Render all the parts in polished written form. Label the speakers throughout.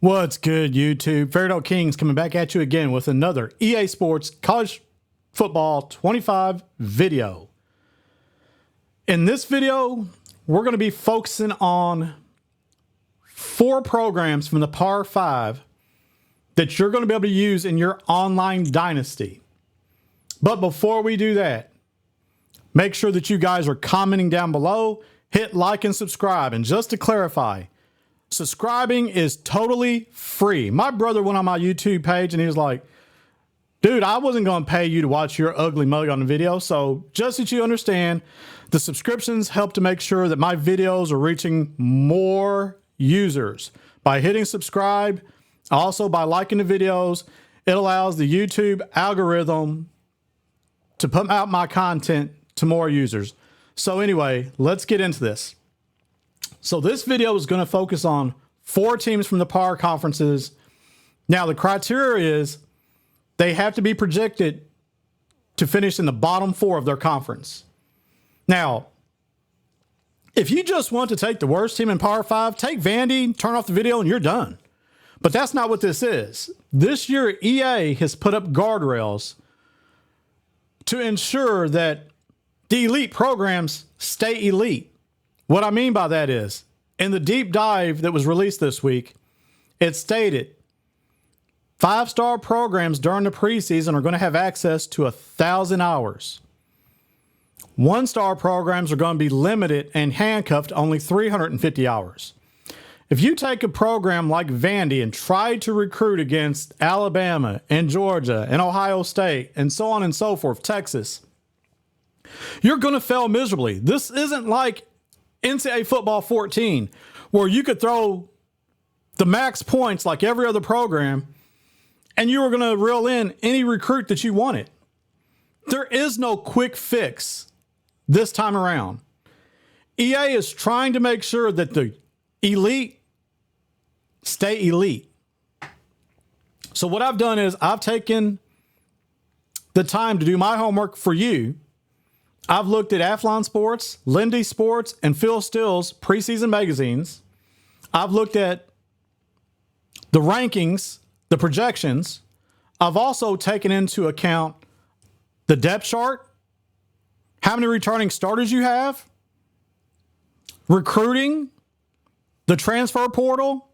Speaker 1: What's good, YouTube? Fairdale Kings coming back at you again with another EA Sports College Football 25 video. In this video, we're going to be focusing on 4 programs from the Power 5 that you're going to be able to use in your online dynasty. But before we do that, make sure that you guys are commenting down below, hit like and subscribe. And just to clarify, subscribing is totally free. My brother went on my YouTube page and he was like, dude, I wasn't going to pay you to watch your ugly mug on the video. So just that you understand, the subscriptions help to make sure that my videos are reaching more users. By hitting subscribe, also by liking the videos, it allows the YouTube algorithm to put out my content to more users. So anyway, let's get into this. So this video is going to focus on 4 teams from the Power Conferences. Now, the criteria is they have to be projected to finish in the bottom 4 of their conference. Now, if you just want to take the worst team in Power 5, take Vandy, turn off the video, and you're done. But that's not what this is. This year, EA has put up guardrails to ensure that the elite programs stay elite. What I mean by that is, in the deep dive that was released this week, it stated 5-star programs during the preseason are going to have access to 1,000 hours. 1-star programs are going to be limited and handcuffed to only 350 hours. If you take a program like Vandy and try to recruit against Alabama and Georgia and Ohio State and so on and so forth, Texas, you're going to fail miserably. This isn't like NCAA Football 14, where you could throw the max points like every other program, and you were going to reel in any recruit that you wanted. There is no quick fix this time around. EA is trying to make sure that the elite stay elite. So what I've done is I've taken the time to do my homework for you. I've looked at Athlon Sports, Lindy Sports, and Phil Steele's preseason magazines. I've looked at the rankings, the projections. I've also taken into account the depth chart, how many returning starters you have, recruiting, the transfer portal,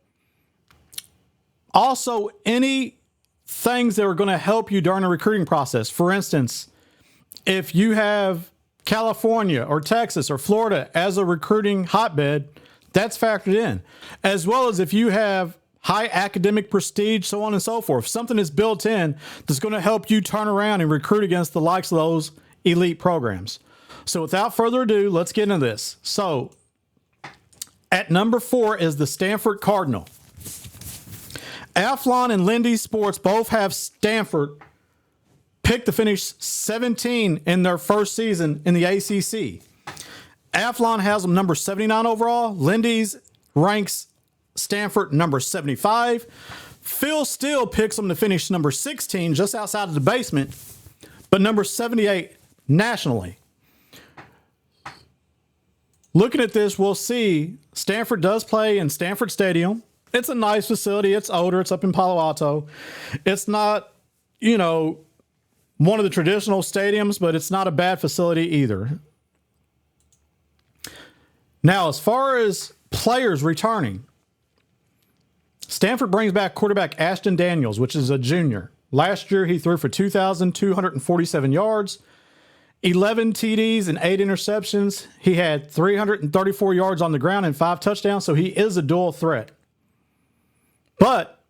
Speaker 1: also any things that are going to help you during the recruiting process. For instance, if you have California or Texas or Florida as a recruiting hotbed, that's factored in. As well as if you have high academic prestige, so on and so forth. Something is built in that's going to help you turn around and recruit against the likes of those elite programs. So without further ado, let's get into this. So at number 4 is the Stanford Cardinal. Athlon and Lindy Sports both have Stanford picked to finish 17 in their first season in the ACC. Athlon has them number 79 overall. Lindy's ranks Stanford number 75. Phil Steele picks them to finish number 16, just outside of the basement, but number 78 nationally. Looking at this, we'll see Stanford does play in Stanford Stadium. It's a nice facility. It's older. It's up in Palo Alto. It's not, one of the traditional stadiums, but it's not a bad facility either. Now, as far as players returning, Stanford brings back quarterback Ashton Daniels, which is a junior. Last year, he threw for 2,247 yards, 11 TDs, and 8 interceptions. He had 334 yards on the ground and 5 touchdowns, so he is a dual threat. But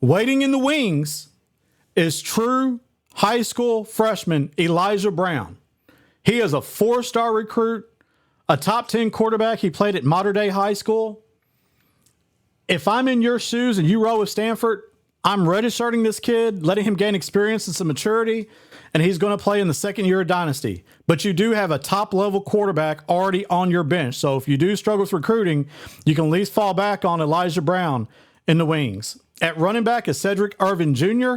Speaker 1: waiting in the wings is true high school freshman Elijah Brown. He is a 4-star recruit, a top 10 quarterback. He played at Mater Dei High School. If I'm in your shoes and you roll with Stanford, I'm redshirting this kid, letting him gain experience and some maturity, and he's going to play in the second year of Dynasty. But you do have a top-level quarterback already on your bench. So if you do struggle with recruiting, you can at least fall back on Elijah Brown in the wings. At running back is Cedric Irvin Jr.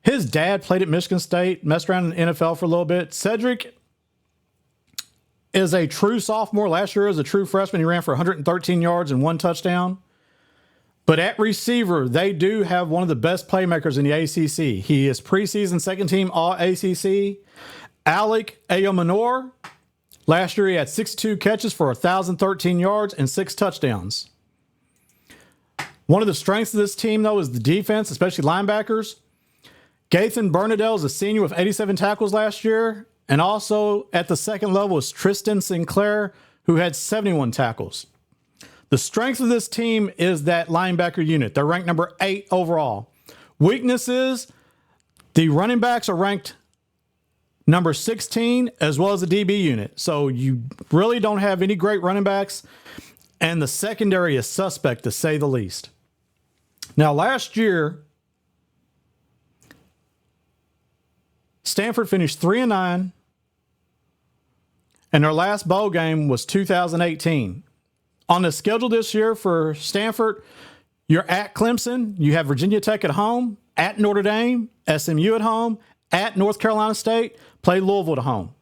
Speaker 1: His dad played at Michigan State, messed around in the NFL for a little bit. Cedric is a true sophomore. Last year as a true freshman, he ran for 113 yards and 1 touchdown. But at receiver, they do have one of the best playmakers in the ACC. He is preseason second team All ACC. Alec Ayomanor. Last year, he had 62 catches for 1,013 yards and 6 touchdowns. One of the strengths of this team, though, is the defense, especially linebackers. Gathan Bernadelle is a senior with 87 tackles last year. And also at the second level is Tristan Sinclair, who had 71 tackles. The strength of this team is that linebacker unit. They're ranked number 8 overall. Weaknesses, the running backs are ranked number 16, as well as the DB unit. So you really don't have any great running backs. And the secondary is suspect, to say the least. Now, last year, Stanford finished 3-9, and their last bowl game was 2018. On the schedule this year for Stanford, you're at Clemson, you have Virginia Tech at home, at Notre Dame, SMU at home, at North Carolina State, play Louisville at home.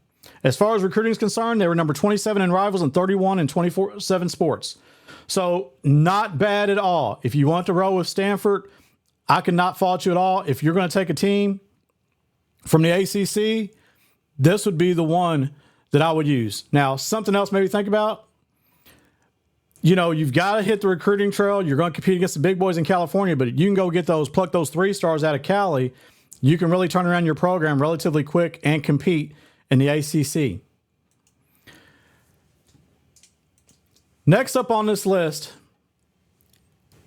Speaker 1: As far as recruiting is concerned, they were number 27 in Rivals and 31 in 24/7 Sports. So not bad at all. If you want to roll with Stanford, I cannot fault you at all. If you're going to take a team from the ACC, this would be the one that I would use. Now, something else maybe think about. You know, you've got to hit the recruiting trail. You're going to compete against the big boys in California, but you can go pluck those 3 stars out of Cali. You can really turn around your program relatively quick and compete in the ACC. Next up on this list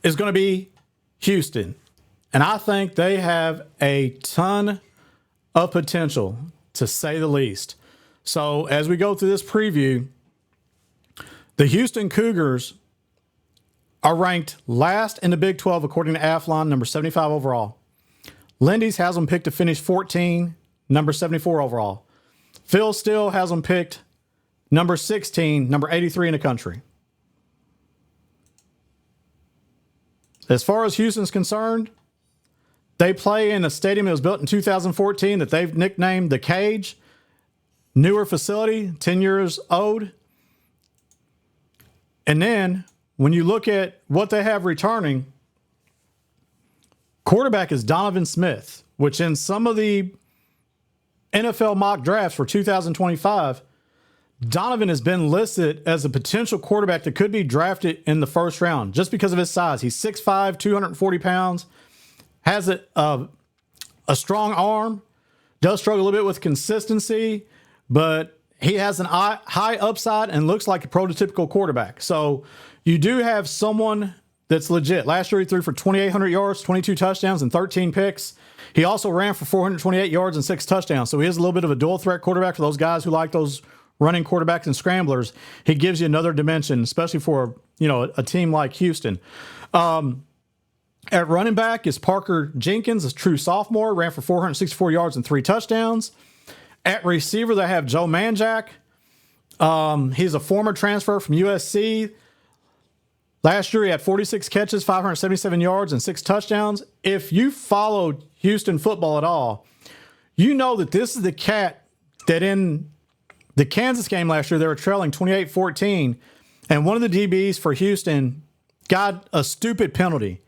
Speaker 1: is going to be Houston. And I think they have a ton of potential, to say the least. So as we go through this preview, the Houston Cougars are ranked last in the Big 12 according to Athlon, number 75 overall. Lindy's has them picked to finish 14, number 74 overall. Phil Steele has them picked number 16, number 83 in the country. As far as Houston's concerned, they play in a stadium that was built in 2014 that they've nicknamed the Cage. Newer facility, 10 years old. And then when you look at what they have returning, quarterback is Donovan Smith, which in some of the NFL mock drafts for 2025, Donovan has been listed as a potential quarterback that could be drafted in the first round just because of his size. He's 6'5", 240 pounds, has a strong arm, does struggle a little bit with consistency, but he has an high upside and looks like a prototypical quarterback. So you do have someone that's legit. Last year he threw for 2,800 yards, 22 touchdowns, and 13 picks. He also ran for 428 yards and 6 touchdowns. So he is a little bit of a dual threat quarterback for those guys who like those running quarterbacks and scramblers. He gives you another dimension, especially for a team like Houston. At running back is Parker Jenkins, a true sophomore, ran for 464 yards and 3 touchdowns. At receiver, they have Joe Manjack. He's a former transfer from USC. Last year, he had 46 catches, 577 yards, and 6 touchdowns. If you followed Houston football at all, you know that this is the cat that in the Kansas game last year, they were trailing 28-14, and one of the DBs for Houston got a stupid penalty.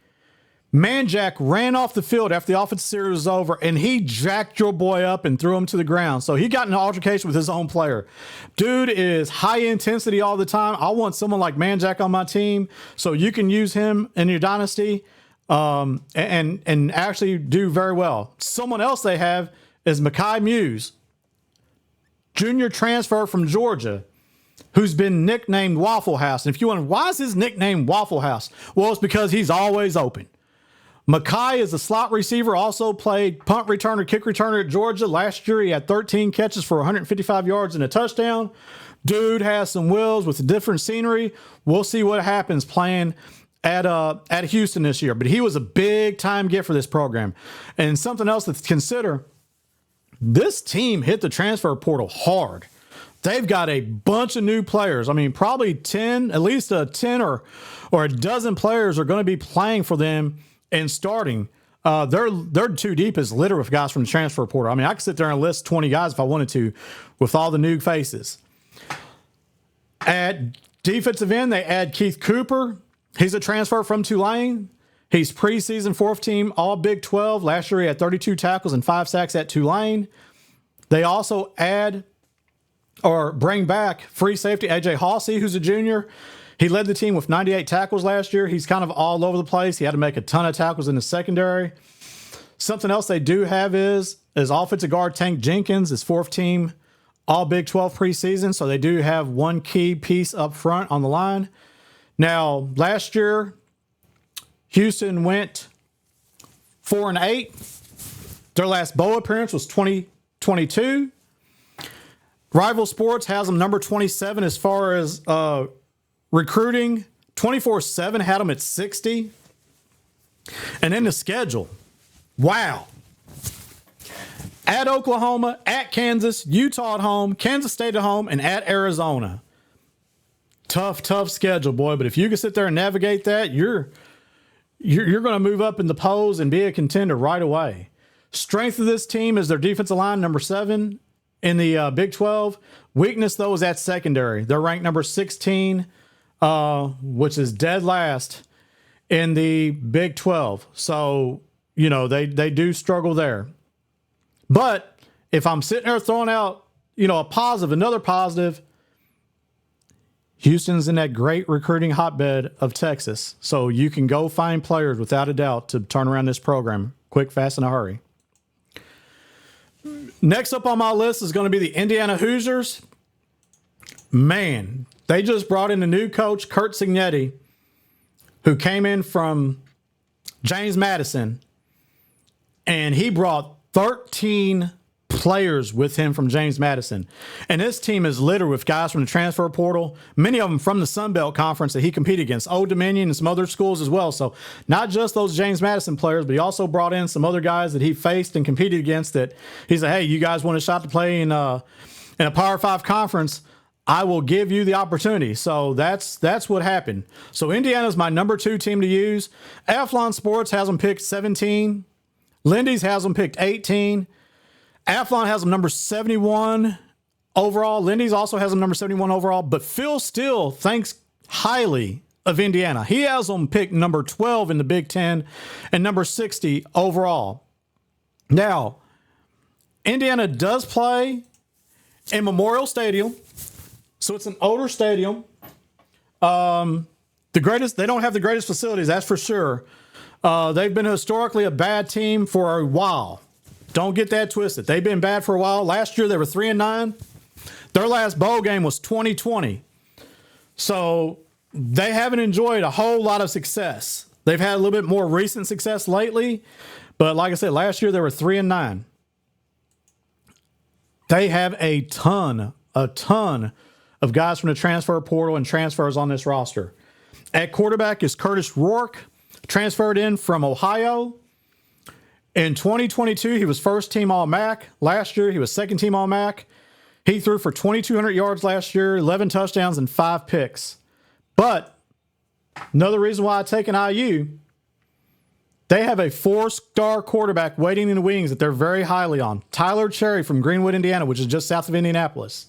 Speaker 1: Manjack ran off the field after the offensive series was over, and he jacked your boy up and threw him to the ground. So he got in an altercation with his own player. Dude is high intensity all the time. I want someone like Manjack on my team so you can use him in your dynasty and actually do very well. Someone else they have is Mekhi Muse, junior transfer from Georgia, who's been nicknamed Waffle House. And if you wonder, why is his nickname Waffle House? Well, it's because he's always open. Mekhi is a slot receiver, also played punt returner, kick returner at Georgia. Last year, he had 13 catches for 155 yards and a touchdown. Dude has some wheels with different scenery. We'll see what happens playing at Houston this year. But he was a big-time get for this program. And something else to consider, this team hit the transfer portal hard. They've got a bunch of new players. I mean, probably 10, at least 10 or a dozen players are going to be playing for them and starting. They're too deep as litter with guys from the transfer portal. I mean, I could sit there and list 20 guys if I wanted to with all the new faces. At defensive end, they add Keith Cooper. He's a transfer from Tulane. He's preseason fourth team All Big 12. Last year he had 32 tackles and 5 sacks at Tulane. They also add or bring back free safety A.J. Halsey, who's a junior. He led the team with 98 tackles last year. He's kind of all over the place. He had to make a ton of tackles in the secondary. Something else they do have is offensive guard Tank Jenkins is fourth team All Big 12 preseason. So they do have one key piece up front on the line. Now, last year, Houston went 4-8. Their last bowl appearance was 2022. Rival Sports has them number 27 as far as recruiting. 24/7 had them at 60. And then the schedule. Wow. At Oklahoma, at Kansas, Utah at home, Kansas State at home, and at Arizona. Tough schedule, boy. But if you can sit there and navigate that, you're going to move up in the polls and be a contender right away. Strength of this team is their defensive line, number 7 in the Big 12. Weakness, though, is at secondary. They're ranked number 16, which is dead last in the Big 12. So, you know, they do struggle there. But if I'm sitting there throwing out, you know, another positive, Houston's in that great recruiting hotbed of Texas. So you can go find players without a doubt to turn around this program quick, fast, in a hurry. Next up on my list is going to be the Indiana Hoosiers. Man, they just brought in a new coach, Kurt Cignetti, who came in from James Madison, and he brought 13 players with him from James Madison. And this team is littered with guys from the transfer portal, many of them from the Sun Belt Conference that he competed against, Old Dominion and some other schools as well. So not just those James Madison players, but he also brought in some other guys that he faced and competed against that he said, hey, you guys want a shot to play in a Power 5 conference? I will give you the opportunity. So that's what happened. So Indiana's my number 2 team to use. Athlon Sports has them picked 17. Lindy's has them picked 18. Athlon has them number 71 overall. Lindy's also has them number 71 overall. But Phil Steele thinks highly of Indiana. He has them picked number 12 in the Big Ten and number 60 overall. Now, Indiana does play in Memorial Stadium. So it's an older stadium. They don't have the greatest facilities, that's for sure. They've been historically a bad team for a while. Don't get that twisted. They've been bad for a while. Last year they were 3-9. Their last bowl game was 2020. So they haven't enjoyed a whole lot of success. They've had a little bit more recent success lately, but like I said, last year they were 3-9. They have a ton of guys from the transfer portal and transfers on this roster. At quarterback is Curtis Rourke, transferred in from Ohio. In 2022, he was first team All-MAC. Last year, he was second team All-MAC. He threw for 2,200 yards last year, 11 touchdowns, and 5 picks. But another reason why I take an IU, they have a 4-star quarterback waiting in the wings that they're very highly on. Tyler Cherry from Greenwood, Indiana, which is just south of Indianapolis.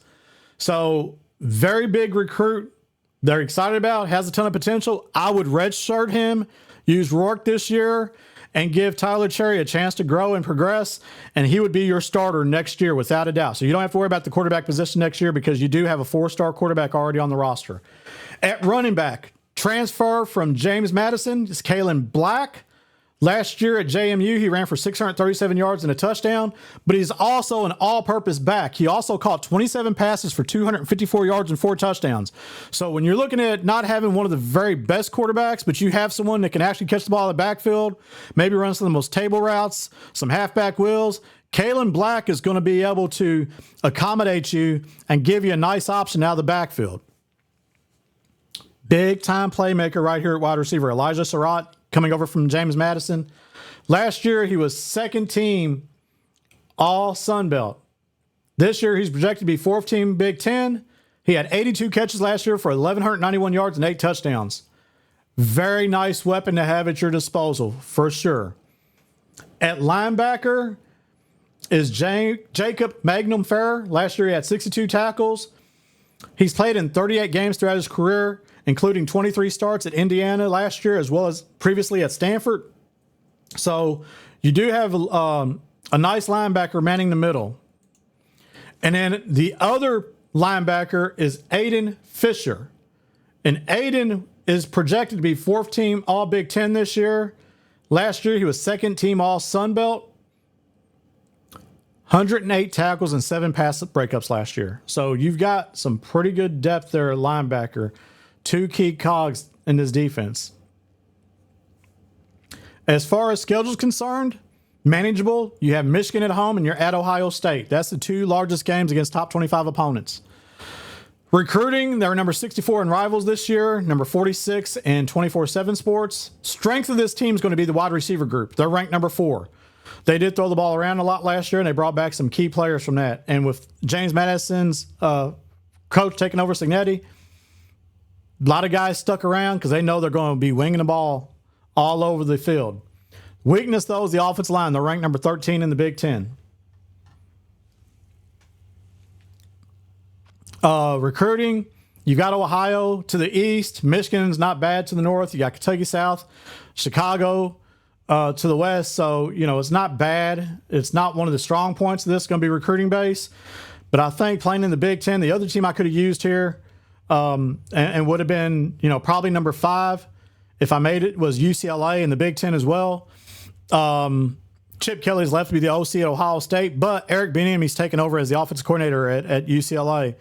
Speaker 1: So very big recruit. They're excited about, has a ton of potential. I would redshirt him, use Rourke this year, and give Tyler Cherry a chance to grow and progress, and he would be your starter next year without a doubt. So you don't have to worry about the quarterback position next year because you do have a 4-star quarterback already on the roster. At running back, transfer from James Madison is Kalen Black. Last year at JMU, he ran for 637 yards and a touchdown, but he's also an all-purpose back. He also caught 27 passes for 254 yards and 4 touchdowns. So when you're looking at not having one of the very best quarterbacks, but you have someone that can actually catch the ball in the backfield, maybe run some of the most table routes, some halfback wheels, Kalen Black is going to be able to accommodate you and give you a nice option out of the backfield. Big-time playmaker right here at wide receiver. Elijah Surratt, coming over from James Madison. Last year, he was second team All Sun Belt. This year, he's projected to be fourth team Big Ten. He had 82 catches last year for 1,191 yards and 8 touchdowns. Very nice weapon to have at your disposal, for sure. At linebacker is Jacob Magnum Ferrer. Last year, he had 62 tackles. He's played in 38 games throughout his career. including 23 starts at Indiana last year, as well as previously at Stanford. So you do have a nice linebacker manning the middle. And then the other linebacker is Aiden Fisher. And Aiden is projected to be 4th team All Big Ten this year. Last year, he was 2nd team All Sun Belt. 108 tackles and 7 pass breakups last year. So you've got some pretty good depth there at linebacker. 2 key cogs in this defense. As far as schedule is concerned, manageable. You have Michigan at home and you're at Ohio State. That's the 2 largest games against top 25 opponents. Recruiting, they're number 64 in Rivals this year, number 46 in 24/7 Sports. Strength of this team is going to be the wide receiver group. They're ranked number 4. They did throw the ball around a lot last year, and they brought back some key players from that. And with James Madison's coach taking over Signetti, a lot of guys stuck around because they know they're going to be winging the ball all over the field. Weakness, though, is the offensive line. They're ranked number 13 in the Big Ten. Recruiting, you got Ohio to the east. Michigan's not bad to the north. You got Kentucky south, Chicago to the west. So, it's not bad. It's not one of the strong points of this. It's going to be recruiting base. But I think playing in the Big Ten, the other team I could have used here and would have been, probably number 5 if I made it, was UCLA in the Big Ten as well. Chip Kelly's left to be the OC at Ohio State, but Eric Bieniemy's taken over as the offensive coordinator at UCLA.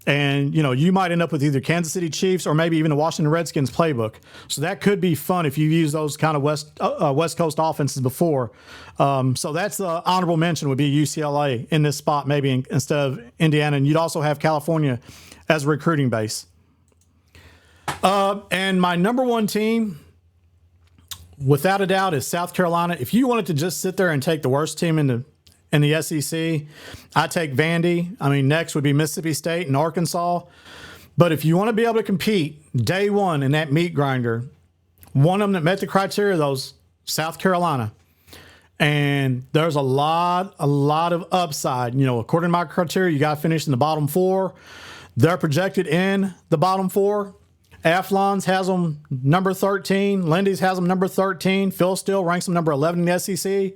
Speaker 1: And, you might end up with either Kansas City Chiefs or maybe even the Washington Redskins playbook. So that could be fun if you've used those kind of West Coast offenses before. So that's the honorable mention would be UCLA in this spot, maybe instead of Indiana. And you'd also have California as a recruiting base. And my number 1 team, without a doubt, is South Carolina. If you wanted to just sit there and take the worst team in the SEC, I take Vandy. Next would be Mississippi State and Arkansas. But if you want to be able to compete day one in that meat grinder, one of them that met the criteria, those South Carolina. And there's a lot of upside. According to my criteria, you got to finish in the bottom 4. They're projected in the bottom 4. Athlon's has them number 13. Lindy's has them number 13. Phil Steele ranks them number 11 in the SEC.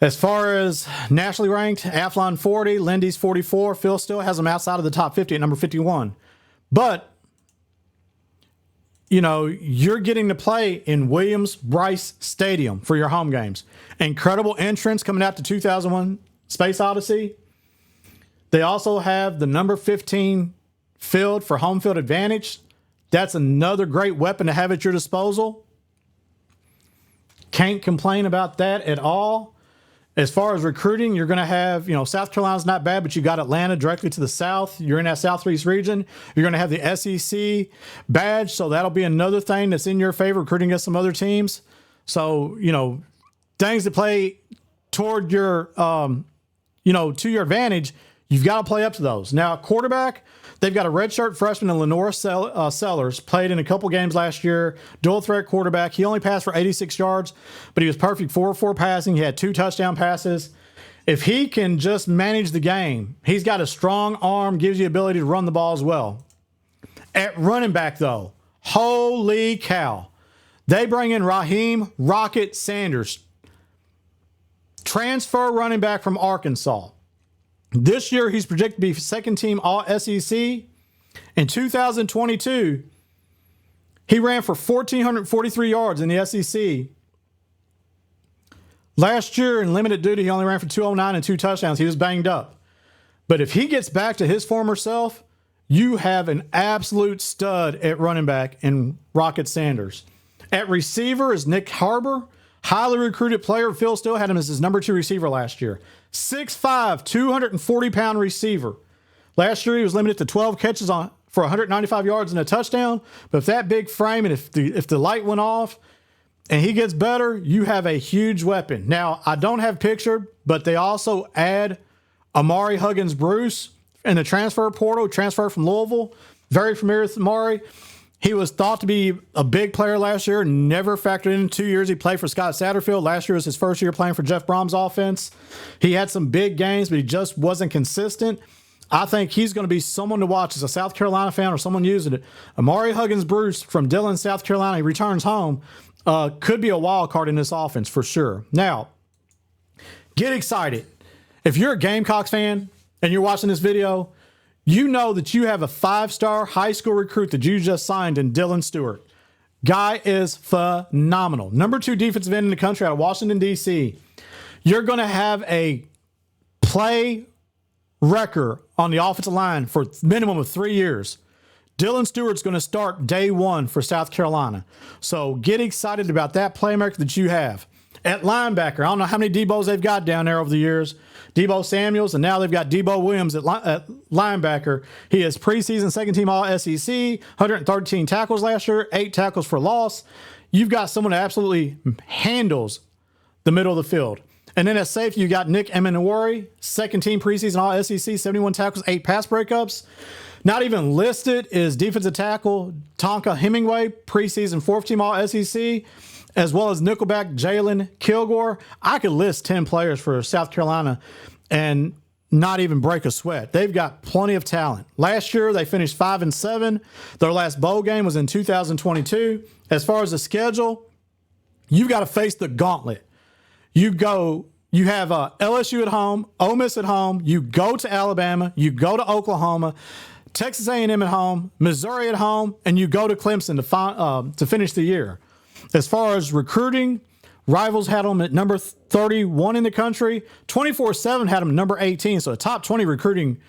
Speaker 1: As far as nationally ranked, Athlon 40, Lindy's 44. Phil Steele has them outside of the top 50 at number 51. But, you're getting to play in Williams-Brice Stadium for your home games. Incredible entrance coming out to 2001 Space Odyssey. They also have the number 15 field for home field advantage. That's another great weapon to have at your disposal. Can't complain about that at all. As far as recruiting, you're going to have, South Carolina's not bad, but you got Atlanta directly to the south. You're in that Southeast region. You're going to have the SEC badge, so that'll be another thing that's in your favor, recruiting against some other teams. So, things to play toward your, to your advantage, you've got to play up to those. Now, quarterback, they've got a redshirt freshman in Lenore Sellers, played in a couple games last year, dual threat quarterback. He only passed for 86 yards, but he was perfect 4-4 passing. He had 2 touchdown passes. If he can just manage the game, he's got a strong arm, gives you the ability to run the ball as well. At running back, though, holy cow. They bring in Raheem Rocket Sanders, transfer running back from Arkansas. This year, he's projected to be 2nd team All-SEC. In 2022, he ran for 1,443 yards in the SEC. Last year, in limited duty, he only ran for 209 and 2 touchdowns. He was banged up. But if he gets back to his former self, you have an absolute stud at running back in Rocket Sanders. At receiver is Nick Harbor. Highly recruited player. Phil Steele had him as his number 2 receiver last year. 6'5", 240-pound receiver. Last year, he was limited to 12 catches for 195 yards and a touchdown. But if that big frame and if the light went off and he gets better, you have a huge weapon. Now, I don't have pictured, but they also add Amari Huggins-Bruce in the transfer portal, transfer from Louisville. Very familiar with Amari. He was thought to be a big player last year, never factored in 2 years. He played for Scott Satterfield. Last year was his first year playing for Jeff Brom's offense. He had some big games, but he just wasn't consistent. I think he's going to be someone to watch as a South Carolina fan or someone using it. Amari Huggins-Bruce from Dillon, South Carolina, he returns home, could be a wild card in this offense for sure. Now, get excited. If you're a Gamecocks fan and you're watching this video, you know that you have a 5-star high school recruit that you just signed in Dylan Stewart. Guy is phenomenal. Number 2 defensive end in the country out of Washington, D.C. You're going to have a play record on the offensive line for a minimum of 3 years. Dylan Stewart's going to start day 1 for South Carolina. So get excited about that playmaker that you have. At linebacker, I don't know how many Debos they've got down there over the years. Debo Samuels, and now they've got Debo Williams at linebacker. He is preseason second-team All-SEC, 113 tackles last year, 8 tackles for loss. You've got someone that absolutely handles the middle of the field. And then at safety, you got Nick Emenwari, second-team preseason All-SEC, 71 tackles, 8 pass breakups. Not even listed is defensive tackle Tonka Hemingway, preseason 4th-team All-SEC, as well as nickelback Jalen Kilgore. I could list 10 players for South Carolina and not even break a sweat. They've got plenty of talent. Last year, they finished 5-7. Their last bowl game was in 2022. As far as the schedule, you've got to face the gauntlet. You have LSU at home, Ole Miss at home, you go to Alabama, you go to Oklahoma, Texas A&M at home, Missouri at home, and you go to Clemson to finish the year. As far as recruiting, Rivals had them at number 31 in the country. 24/7 had them at number 18, so a top 20 recruiting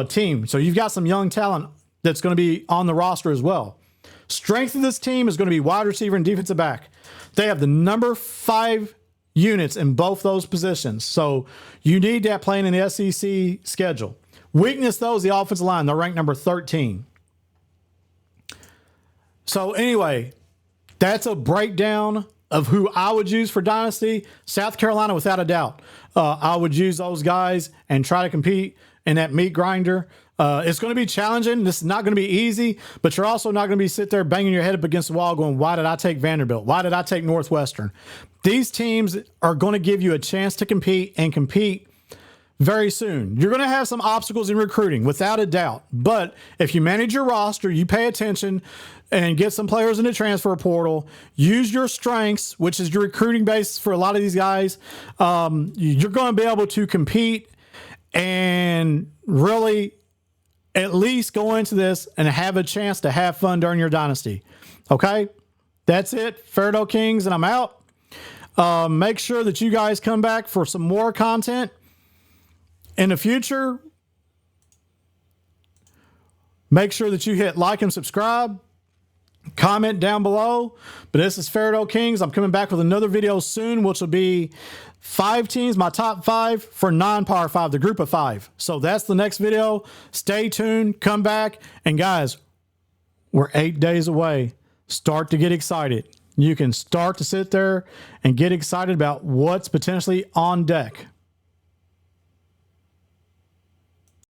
Speaker 1: team. So you've got some young talent that's going to be on the roster as well. Strength of this team is going to be wide receiver and defensive back. They have the number 5 units in both those positions. So you need that playing in the SEC schedule. Weakness, though, is the offensive line. They're ranked number 13. So anyway, that's a breakdown of who I would use for Dynasty. South Carolina, without a doubt. I would use those guys and try to compete in that meat grinder. It's going to be challenging. This is not going to be easy, but you're also not going to be sit there banging your head up against the wall going, why did I take Vanderbilt? Why did I take Northwestern? These teams are going to give you a chance to compete and compete very soon. You're going to have some obstacles in recruiting, without a doubt. But if you manage your roster, you pay attention and get some players in the transfer portal, use your strengths, which is your recruiting base for a lot of these guys, you're going to be able to compete and really at least go into this and have a chance to have fun during your dynasty. Okay? That's it. Fairdale Kings, and I'm out. Make sure that you guys come back for some more content in the future. Make sure that you hit like and subscribe. Comment down below. But this is Fairdale Kings. I'm coming back with another video soon, which will be 5 teams, my top 5 for non-Power 5, the group of 5. So that's the next video. Stay tuned. Come back. And guys, we're 8 days away. Start to get excited. You can start to sit there and get excited about what's potentially on deck.